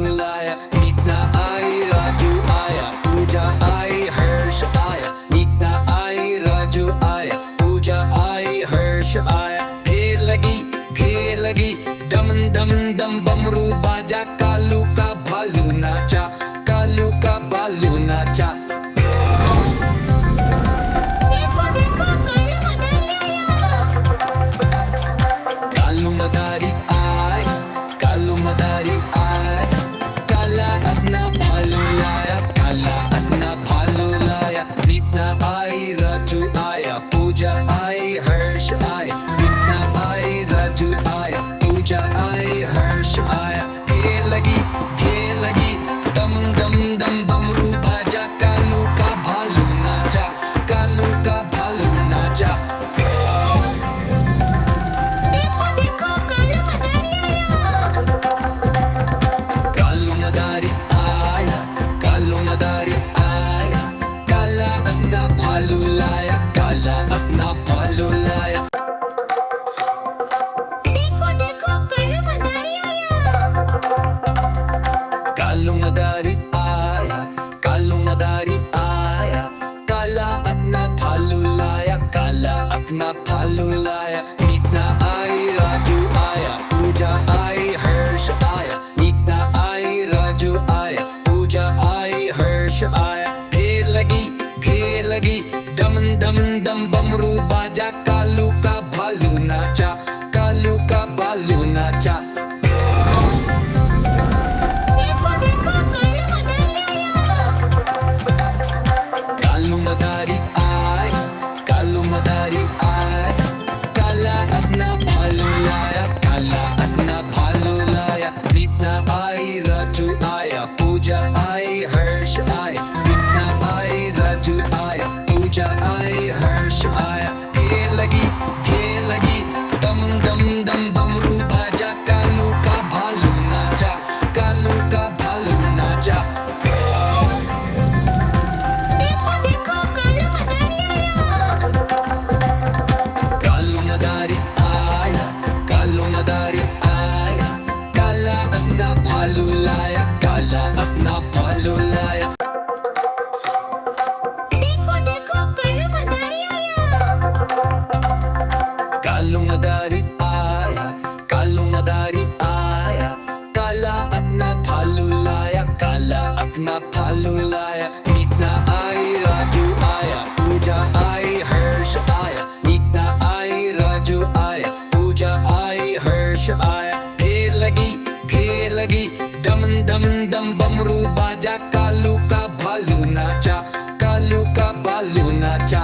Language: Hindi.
लाया, मीता आई राजू आया, पूजा आई हर्ष आया, मीता आई राजू आया, पूजा आई हर्ष आया। भीड़ लगी डम डम डम बमरू बाजा, कालू का भालू नाचा, कालू का भालू नाचा। कालू मदारी आए, कालू मदारी आए, काला अपना भालू लाया, काला अपना भालू लाया। मीता आई राजू आया, पूजा आई हर्ष आया, मीता आई राजू आया, पूजा आई हर्ष आया। घेर लगी दम दम दम बमरू बाजा, कालू का भालू नाचा, कालू का भालू नाचा। कालू मदारी आया, कालू मदारी आया, काला अपना भालू लाया, काला अपना भालू लाया। कालू मदारी आया, कालू मदारी आया, काला अपना भालू लाया, काला अपना भालू लाया। मीता आई राजू आया, पूजा आई हर्ष आया, मीता आई राजू आया, पूजा आई हर्ष आया। भीड़ लगी डम डम डम बमरू बाजा, कालू का भालू नाचा, कालू का भालू नाचा। कालू मदारी आए, कालू मदारी आए, काला अपना भालू लाया, काला अपना भालू लाया। मीता आई राजू आया, पूजा आई हर्ष आया, मीता आई राजू आया, पूजा आई हर्ष आया। घेर लगी दम दम दम बमरू बाजा, कालू का भालू नाचा, कालू का भालू नाचा। कालू मदारी आया, कालू मदारी आया, काला अपना भालू लाया, काला अपना भालू लाया। कालू मदारी आया, कालू मदारी आया, काला अपना भालू लाया, काला अपना भालू लाया। मीता आई राजू आया, पूजा आई हर्ष आया, मीता आई राजू आया, पूजा आई हर्ष आया। भीड़ लगी डम डम डम बमरू बाजा, कालू का भालू नाचा, कालू का भालू नाचा।